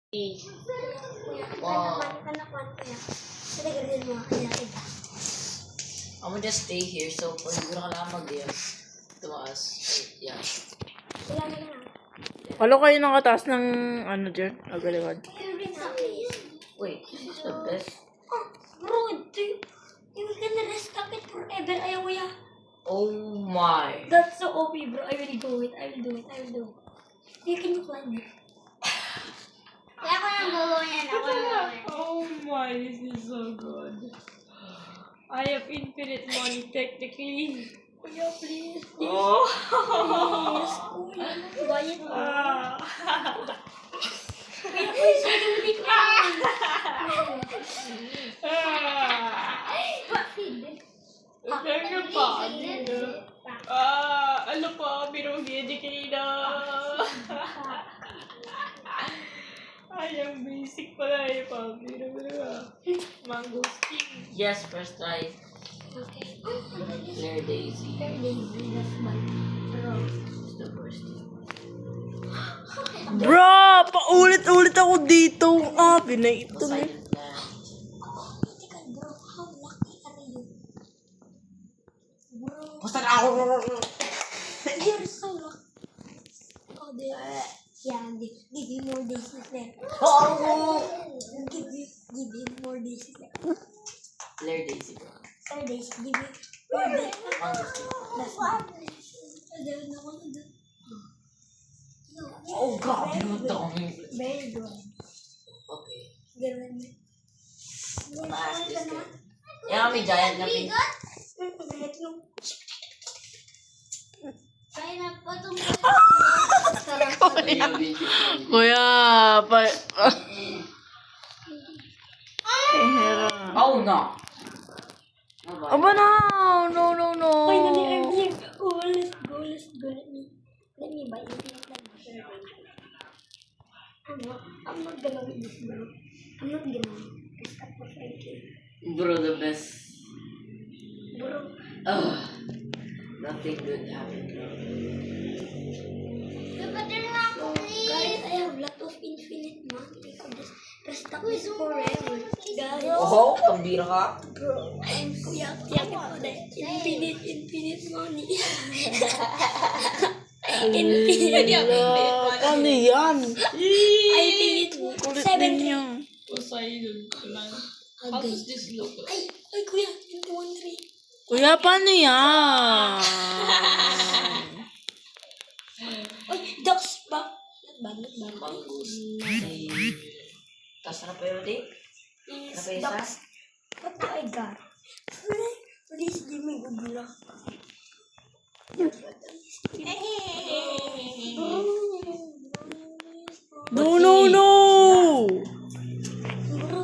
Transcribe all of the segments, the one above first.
Wow. I'm gonna just stay here so pag siguro ka lang mag-game, tumaas. Yeah. Halo kayo nakataas ng ano dyan? Agalikad. Wait, this is the best. Bro, you can restart it forever. Ayaw ko ya. Oh my. That's so OP, bro. I will do it. You can climb it. Kaya ko nang gawin yan. Oh my, this is so good. I have infinite money technically. Kuya, please. Oh. Please. Kuya, bayad mo. Kuya, please. Hindi ko Ano pa? Ano pa? Birugi di kanina. Ay, ang basic pala eh. Birugi. Mangosteen. Yes, first try. Okay. Claire Daisy. That's my bro. It's the first. Bro, paulit-ulit ako dito. Binay ito na. Silent na. Teka, bro. How lucky are you? Bro. Basta na ako. You're so lucky. Oh, yeah, give you more days there. Oh! Give you more days there. Claire Daisy, bro. 4 days, give you more days. Mangosteen. That's one. Gawin ako na doon. Oh, God. Binuto ko ng Very good. Okay. Gawin mo. Mataas this guy. Yan kami, giant na pin. Kaya na po itong Kuya, Oh, no. Aba na! No. Finally, I'm here. Oh, let's go. Let me buy it. I'm not gonna win this, bro. I'm not gonna win. Stop for fighting. Bro, the best. Bro, Nothing good happened, bro. guys, I have lot of infinite money. I could just restart this forever. Guys, Oh, kambira ka? bro, I'm so yucky for that. Infinite money. Ano yan? I think it's Kulit 7. din yan. How does this look? Ay, kuya, 213. Kuya, paano yan? Ay, ducks pa. Not bad. Mangosteen. Tapos na pa yun, Dave? Is Napaysa? ducks. What do I got? Please give me good luck. No! Bro,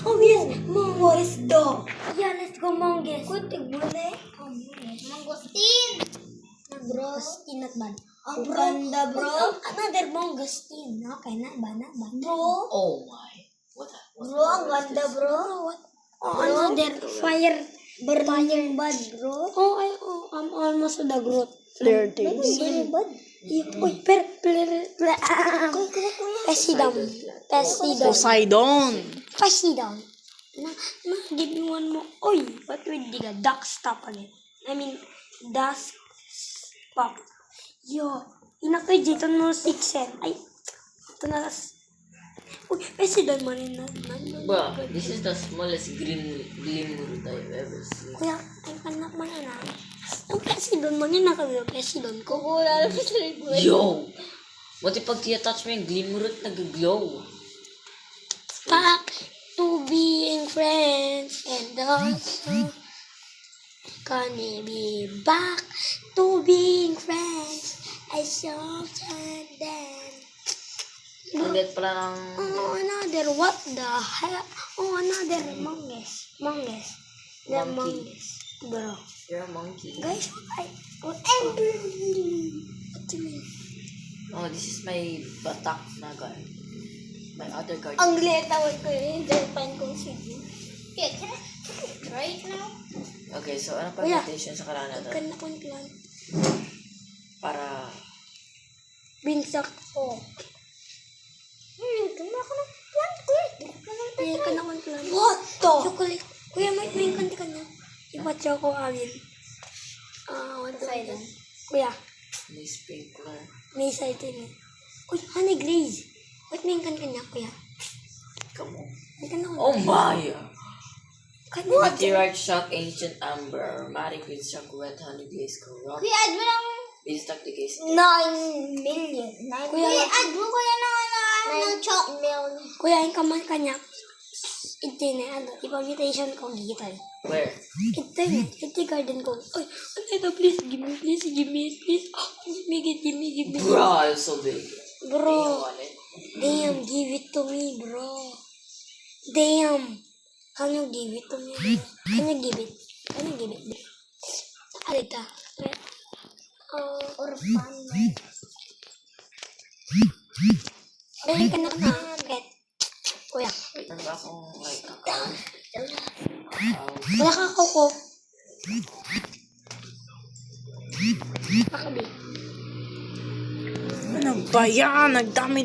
oh yes, Mongo's dog. Yeah, let's go Mongo's. Good, bule. Mangosteen. Mangosteen, not bad. Oh, ganda, bro. Another mangosteen. Okay, not bad. Bro. Oh my. What the? Bro, ang ganda, bro. What? Oh, another fire bad, bro. I'm almost to the growth. Clear days. Very bad. Uy, Poseidon. Poseidon. Give me one more. Oy, what will dig a duck stop again? I mean, duck stop. Yo, inakay dito no 6 Ay, ito na. Uy, Poseidon man na. Bro, this is the smallest glimmer I've ever seen. Kuya, ang anak man na. Ang Poseidon man yun nakagawa. Poseidon ko. Wala lang sa Yo! Buti pag tia-touch mo yung glimmerot, nag-glow. Back to being friends and also gonna be back to being friends. I saw and then Ang dead pala ng... oh another what the hell? Oh another mongoose. The Monkey. mongoose, bro. You're a monkey. Guys, whatever. What do you mean? Oh, this is my batak na guard. My other guard. Ang liit tawag ko yun. Japan kong sige. Yeah, can I try it now? Okay, so ano pa Kuya, rotation sa karana natin? Ganda kong plan. Para... Binsak ko. Ganda ka ng plant, kuya. Kuya, ka naman plant. What the? Chocolate. Kuya, may kanti ka na. Iba choco amin. What the? Kuya, May sprinkler. may side din. Uy, honey glaze. Ba't may kanti ka niya, kuya? Come on. May kanti ka. Oh my! Kanti. Meteorite shock, ancient amber, aromatic with shock, wet honey glaze, corrupt. Kuya, add mo lang Beanstalk the case. 9 million. Kuya, Kuya, add mo kuya ng chalk million. kuya, yung kaman kanya. Ito na, ipa-mutation ko, gigital. Where? Ito na, ito garden ko. Ay, ito, please, give me, please. Oh, give me. Bro, it's so big. You Bro, want it? damn, give it to me, bro. Damn. Can you give it to me, bro? Can you give it? Alita. Or pan. Dahil ka na get. Kuya, Meron ba akong like account? wala ka kuko. Pakabi. Ano ba yan? Nagdami.